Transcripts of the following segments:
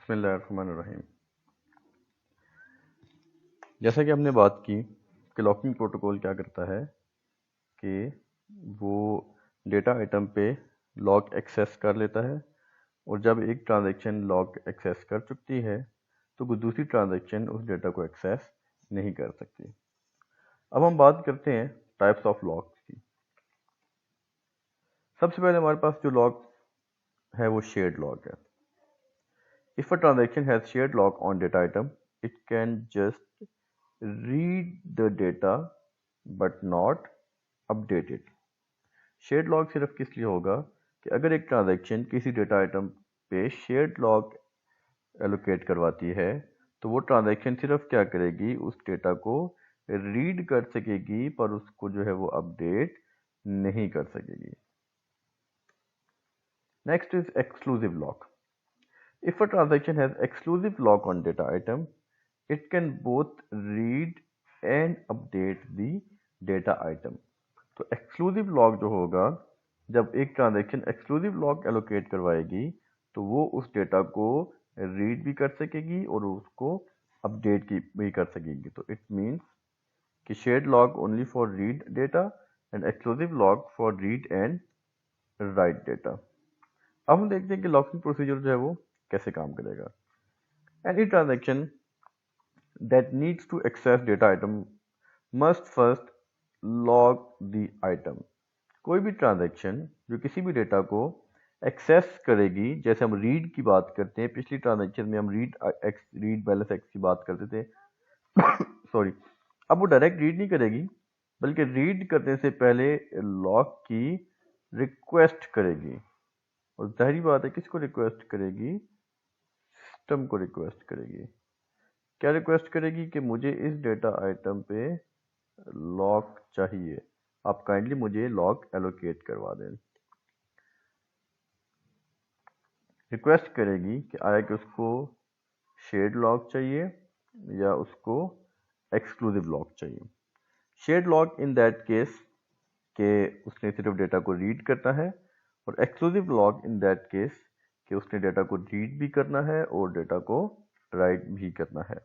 बिस्मिल्लाहिर्रहमानिर्रहीम। जैसा कि हमने बात की कि लॉकिंग प्रोटोकॉल क्या करता है कि वो डेटा आइटम पे लॉक एक्सेस कर लेता है और जब एक ट्रांजैक्शन लॉक एक्सेस कर चुकती है तो कोई दूसरी ट्रांजैक्शन उस डेटा को एक्सेस नहीं कर सकती। अब हम बात करते हैं टाइप्स ऑफ लॉक की। सबसे पहले हमारे पास जो लॉक है वो शेयर्ड लॉक है। If a transaction has shared lock on data item, it can just read the data but not update it. Shared lock सिर्फ किस लिए होगा कि अगर एक ट्रांजैक्शन किसी डेटा आइटम पे शेयर्ड लॉक एलोकेट करवाती है तो वो ट्रांजैक्शन सिर्फ क्या करेगी, उस डेटा को रीड कर सकेगी पर उसको जो है वो अपडेट नहीं कर सकेगी। Next is exclusive lock. If a transaction has exclusive lock on data item, it can both read and update the data item. तो exclusive lock जो होगा, जब एक ट्रांजैक्शन exclusive lock allocate करवाएगी तो वो उस डेटा को रीड भी कर सकेगी और उसको अपडेट भी कर सकेगी। तो इट मीन्स कि shared lock only for read data and exclusive lock for read and right data. अब हम देखते हैं कि लॉकिंग प्रोसीजर जो है वो कैसे काम करेगा। Any transaction that needs to access data item must first log the item. कोई भी ट्रांजैक्शन जो किसी भी डेटा को एक्सेस करेगी, जैसे हम रीड की बात करते हैं, पिछली ट्रांजैक्शन में हम रीड बैलेंस एक्स की बात करते थे सॉरी, अब वो डायरेक्ट रीड नहीं करेगी बल्कि रीड करने से पहले लॉक की रिक्वेस्ट करेगी। और जाहिर बात है किसको रिक्वेस्ट करेगी, सिस्टम को रिक्वेस्ट करेगी। क्या रिक्वेस्ट करेगी कि मुझे इस डेटा आइटम पे लॉक चाहिए, आप काइंडली मुझे लॉक एलोकेट करवा दें। रिक्वेस्ट करेगी कि आया कि उसको शेयर्ड लॉक चाहिए या उसको एक्सक्लूसिव लॉक चाहिए। Shared lock in that case के उसने सिर्फ डेटा को रीड करना है और exclusive lock in that case कि उसने डेटा को रीड भी करना है और डेटा को राइट भी करना है।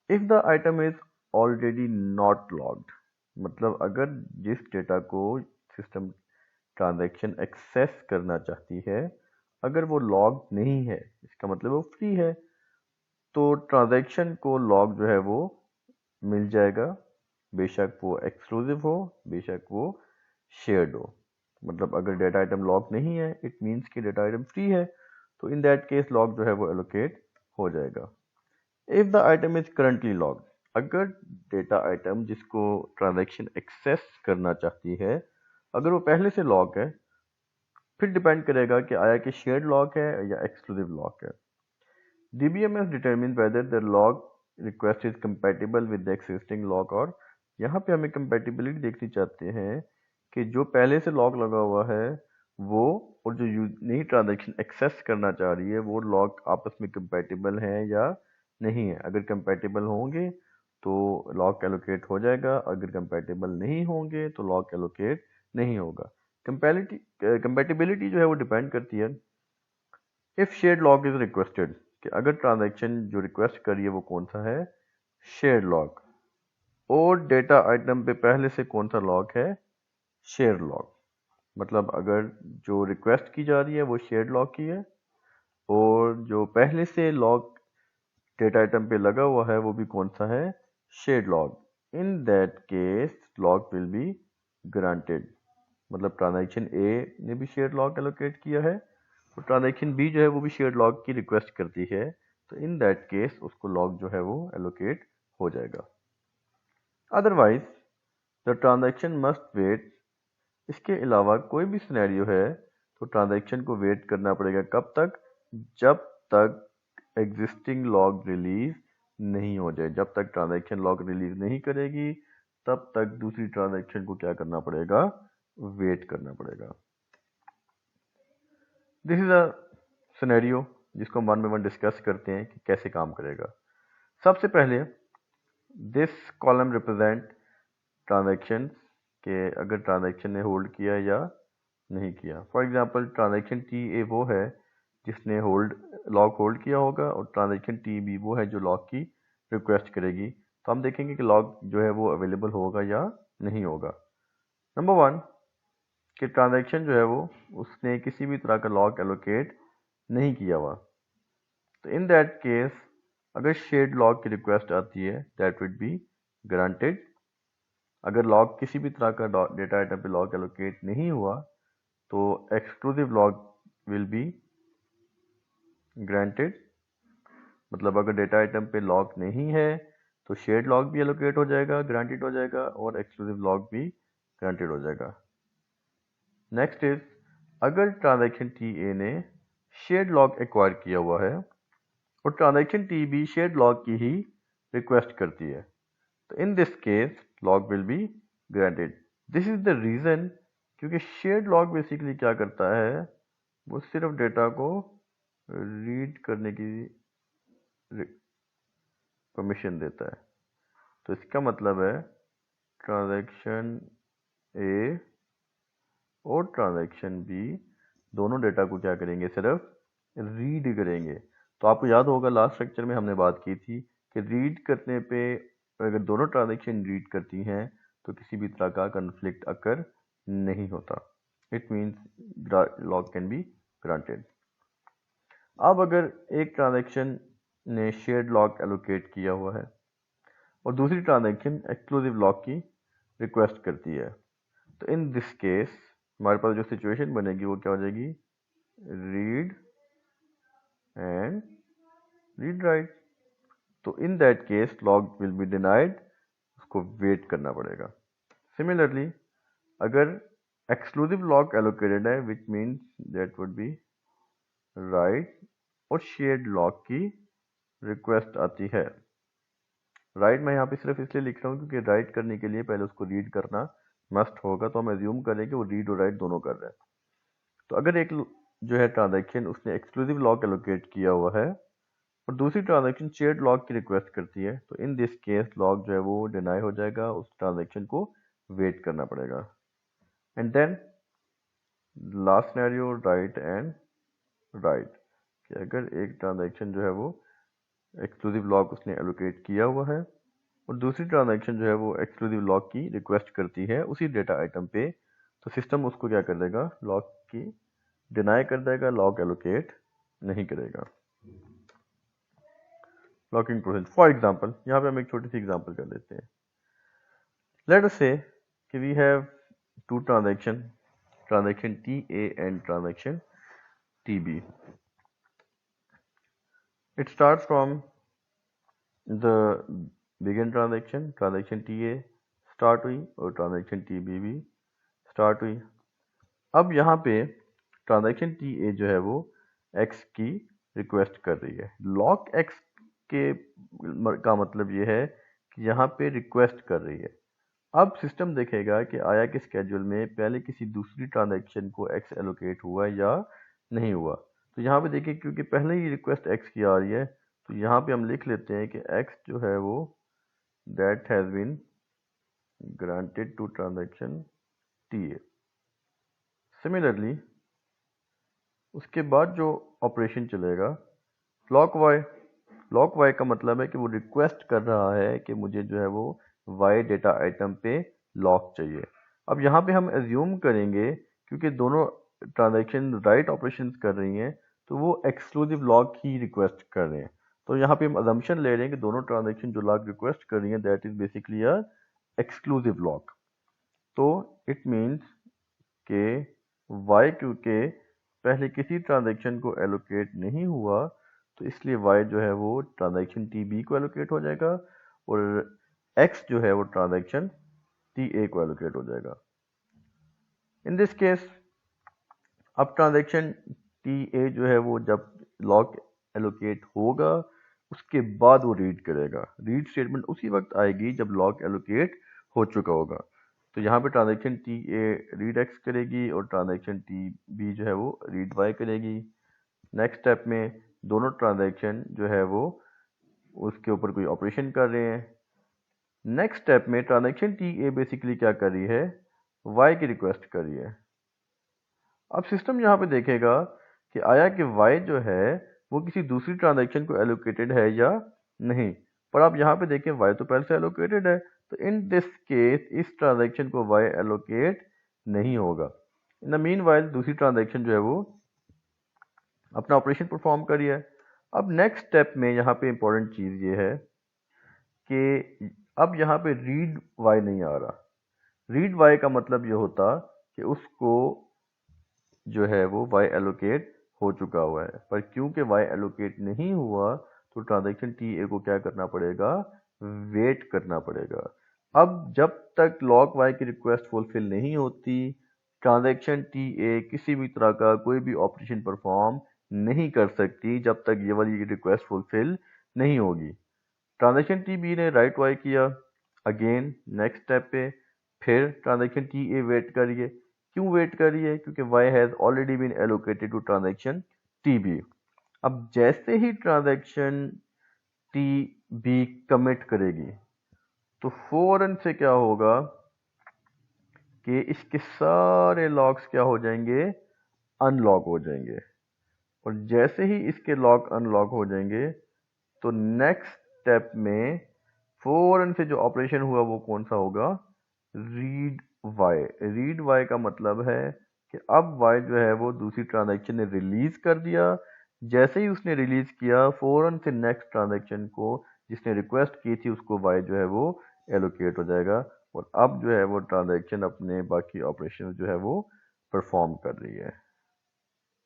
If the item is already not logged, मतलब अगर जिस डेटा को सिस्टम ट्रांजैक्शन एक्सेस करना चाहती है अगर वो लॉग नहीं है, इसका मतलब वो फ्री है, तो ट्रांजैक्शन को लॉग जो है वो मिल जाएगा, बेशक वो एक्सक्लूसिव हो बेशक वो शेयर्ड हो। मतलब अगर डेटा आइटम लॉक नहीं है इट मीन्स कि डेटा आइटम फ्री है, तो इन दैट केस लॉक जो है वो एलोकेट हो जाएगा। If the item is currently logged, अगर डेटा आइटम जिसको ट्रांजैक्शन एक्सेस करना चाहती है अगर वो पहले से लॉक है, फिर डिपेंड करेगा कि आया कि शेयर्ड लॉक है या एक्सक्लूसिव लॉक है। DBMS determines whether the log request is compatible with the existing log, और यहाँ पे हमें compatibility देखनी चाहते हैं कि जो पहले से लॉक लगा हुआ है वो और जो नई ट्रांजैक्शन एक्सेस करना चाह रही है वो लॉक आपस में कंपैटिबल हैं या नहीं है। अगर कंपैटिबल होंगे तो लॉक एलोकेट हो जाएगा, अगर कंपैटिबल नहीं होंगे तो लॉक एलोकेट नहीं होगा। कंपैटिबिलिटी जो है वो डिपेंड करती है if shared lock is requested, कि अगर ट्रांजैक्शन जो रिक्वेस्ट करिए वो कौन सा है, शेयर्ड लॉक, और डेटा आइटम पे पहले से कौन सा लॉक है, शेयर लॉक। मतलब अगर जो रिक्वेस्ट की जा रही है वो शेयर्ड लॉक की है और जो पहले से लॉक डेटा आइटम पे लगा हुआ है वो भी कौन सा है, shared lock. In that case lock will be granted. मतलब ट्रांजैक्शन ए ने भी शेयर्ड लॉक एलोकेट किया है तो ट्रांजैक्शन बी जो है वो भी शेयर्ड लॉक की रिक्वेस्ट करती है, तो इन दैट केस उसको लॉक जो है वो एलोकेट हो जाएगा। Otherwise the transaction must wait. इसके अलावा कोई भी सिनेरियो है तो ट्रांजैक्शन को वेट करना पड़ेगा, कब तक, जब तक एग्जिस्टिंग लॉग रिलीज नहीं हो जाए। जब तक ट्रांजैक्शन लॉग रिलीज नहीं करेगी तब तक दूसरी ट्रांजैक्शन को क्या करना पड़ेगा, वेट करना पड़ेगा। दिस इज अ सिनेरियो जिसको हम वन बाय वन डिस्कस करते हैं कि कैसे काम करेगा। सबसे पहले दिस कॉलम रिप्रेजेंट ट्रांजैक्शन के अगर ट्रांजैक्शन ने होल्ड किया या नहीं किया। फॉर एग्जांपल ट्रांजैक्शन टी ए वो है जिसने लॉक होल्ड किया होगा, और ट्रांजैक्शन टी बी वो है जो लॉक की रिक्वेस्ट करेगी। तो हम देखेंगे कि लॉक जो है वो अवेलेबल होगा या नहीं होगा। नंबर 1 कि ट्रांजैक्शन जो है वो उसने किसी भी तरह का लॉक एलोकेट नहीं किया हुआ। तो इन दैट केस अगर शेयर्ड लॉक की रिक्वेस्ट आती है दैट विड बी ग्रांटेड। अगर लॉक किसी भी तरह का डेटा आइटम पे लॉक एलोकेट नहीं हुआ तो exclusive lock will be granted. मतलब अगर डेटा आइटम पे लॉक नहीं है तो शेयर्ड लॉक भी एलोकेट हो जाएगा, ग्रांटेड हो जाएगा, और एक्सक्लूसिव लॉक भी ग्रांटेड हो जाएगा। नेक्स्ट इज अगर ट्रांजैक्शन टी ए ने शेयर्ड लॉक एक्वायर किया हुआ है और transaction T B shared lock की ही रिक्वेस्ट करती है, तो in this case lock will be granted. This is the reason क्योंकि शेयर्ड लॉक बेसिकली क्या करता है, वो सिर्फ डेटा को रीड करने की परमिशन देता है। तो इसका मतलब है ट्रांजैक्शन ए और ट्रांजैक्शन बी दोनों डेटा को क्या करेंगे, सिर्फ रीड करेंगे। तो आपको याद होगा लास्ट लेक्चर में हमने बात की थी कि रीड करने पे अगर दोनों ट्रांजैक्शन रीड करती हैं तो किसी भी तरह का कन्फ्लिक्ट अकर नहीं होता। It means lock can be granted. अब अगर एक ट्रांजैक्शन ने शेयर्ड लॉक एलोकेट किया हुआ है और दूसरी ट्रांजैक्शन एक्सक्लूसिव लॉक की रिक्वेस्ट करती है, तो इन दिस केस हमारे पास जो सिचुएशन बनेगी वो क्या हो जाएगी, रीड एंड रीड राइट। तो in that case lock will be denied, उसको वेट करना पड़ेगा। सिमिलरली अगर एक्सक्लूसिव लॉक एलोकेटेड है which means that would be write, और शेयर्ड लॉक की रिक्वेस्ट आती है। राइट मैं यहाँ पे सिर्फ इसलिए लिख रहा हूँ क्योंकि राइट करने के लिए पहले उसको रीड करना मस्ट होगा, तो हम एज्यूम करें कि वो रीड और राइट दोनों कर रहे हैं। तो अगर एक जो है ट्रांजैक्शन उसने एक्सक्लूसिव लॉक एलोकेट किया हुआ है और दूसरी ट्रांजैक्शन शेयर्ड लॉक की रिक्वेस्ट करती है, तो इन दिस केस लॉक जो है वो डिनाई हो जाएगा, उस ट्रांजैक्शन को वेट करना पड़ेगा। And then last scenario write and write, कि अगर एक ट्रांजैक्शन जो है वो एक्सक्लूसिव लॉक उसने एलोकेट किया हुआ है और दूसरी ट्रांजैक्शन जो है वो एक्सक्लूसिव लॉक की रिक्वेस्ट करती है उसी डेटा आइटम पे, तो सिस्टम उसको क्या कर देगा, लॉक की डिनाई कर देगा, लॉक एलोकेट नहीं करेगा। लॉकिंग प्रोसेस फॉर एग्जांपल, यहाँ पे हम एक छोटी सी एग्जांपल कर लेते हैं। लेट अस से कि we have two transaction T A and transaction T B. It starts from the begin transaction T A start हुई और ट्रांजैक्शन टी बी भी स्टार्ट हुई। अब यहाँ पे ट्रांजैक्शन टी ए जो है वो एक्स की रिक्वेस्ट कर रही है। लॉक एक्स के का मतलब ये है कि यहाँ पे रिक्वेस्ट कर रही है। अब सिस्टम देखेगा कि आया कि स्केड्यूल में पहले किसी दूसरी ट्रांजैक्शन को एक्स एलोकेट हुआ या नहीं हुआ। तो यहाँ पे देखिए क्योंकि पहले ही रिक्वेस्ट एक्स की आ रही है, तो यहाँ पे हम लिख लेते हैं कि एक्स जो है वो that has been granted to transaction T A. Similarly उसके बाद जो ऑपरेशन चलेगा लॉक वाई का मतलब है कि वो रिक्वेस्ट कर रहा है कि मुझे जो है वो वाई डेटा आइटम पे लॉक चाहिए। अब यहाँ पे हम एज्यूम करेंगे क्योंकि दोनों ट्रांजैक्शन राइट ऑपरेशन कर रही हैं तो वो एक्सक्लूसिव लॉक ही रिक्वेस्ट कर रहे हैं। तो यहाँ पे हम अजम्पशन ले रहे हैं कि दोनों ट्रांजैक्शन जो लॉक रिक्वेस्ट कर रही हैं that is basically a exclusive lock. तो इट मीन्स के वाई क्योंकि पहले किसी ट्रांजैक्शन को एलोकेट नहीं हुआ तो इसलिए y जो है वो ट्रांजैक्शन टी बी को एलोकेट हो जाएगा और x जो है वो ट्रांजैक्शन टी ए को एलोकेट हो जाएगा। इन दिस केस अब ट्रांजैक्शन टी ए जो है वो जब लॉक एलोकेट होगा उसके बाद वो रीड करेगा। रीड स्टेटमेंट उसी वक्त आएगी जब लॉक एलोकेट हो चुका होगा। तो यहाँ पे transaction T A read x करेगी और ट्रांजैक्शन टी बी जो है वो रीड वाई करेगी। नेक्स्ट स्टेप में दोनों ट्रांजैक्शन जो है वो उसके ऊपर कोई ऑपरेशन कर रहे हैं। नेक्स्ट स्टेप में ट्रांजैक्शन टी ए बेसिकली क्या कर रही है, वाई की रिक्वेस्ट कर रही है। अब सिस्टम यहाँ पे देखेगा कि आया कि y जो है वो किसी दूसरी ट्रांजैक्शन को एलोकेटेड है या नहीं। पर आप यहाँ पे देखें y तो पहले से एलोकेटेड है, तो इन दिस केस इस ट्रांजैक्शन को y एलोकेट नहीं होगा। इन द मीन वाइल दूसरी ट्रांजैक्शन जो है वो अपना ऑपरेशन परफॉर्म करी है। अब नेक्स्ट स्टेप में यहाँ पे इंपॉर्टेंट चीज़ ये है कि अब यहाँ पे रीड वाई नहीं आ रहा। रीड वाई का मतलब ये होता कि उसको जो है वो वाई एलोकेट हो चुका हुआ है, पर क्योंकि वाई एलोकेट नहीं हुआ तो ट्रांजैक्शन टी ए को क्या करना पड़ेगा, वेट करना पड़ेगा। अब जब तक लॉक वाई की रिक्वेस्ट फुलफिल नहीं होती, ट्रांजैक्शन टी ए किसी भी तरह का कोई भी ऑपरेशन परफॉर्म नहीं कर सकती जब तक ये वाली रिक्वेस्ट फुलफिल नहीं होगी। ट्रांजैक्शन टी बी ने राइट वाई किया, अगेन नेक्स्ट स्टेप पे फिर ट्रांजैक्शन टी ए वेट करिए। क्यों वेट करिए? क्योंकि Y has already been allocated to transaction T B. अब जैसे ही ट्रांजैक्शन टी बी कमिट करेगी तो फौरन से क्या होगा कि इसके सारे लॉक्स क्या हो जाएंगे, अनलॉक हो जाएंगे। और जैसे ही इसके लॉक अनलॉक हो जाएंगे तो नेक्स्ट स्टेप में फौरन से जो ऑपरेशन हुआ वो कौन सा होगा, रीड वाई। रीड वाई का मतलब है कि अब वाई जो है वो दूसरी ट्रांजैक्शन ने रिलीज कर दिया। जैसे ही उसने रिलीज किया फौरन से नेक्स्ट ट्रांजैक्शन को जिसने रिक्वेस्ट की थी उसको वाई जो है वो एलोकेट हो जाएगा, और अब जो है वो ट्रांजैक्शन अपने बाकी ऑपरेशन जो है वो परफॉर्म कर रही है।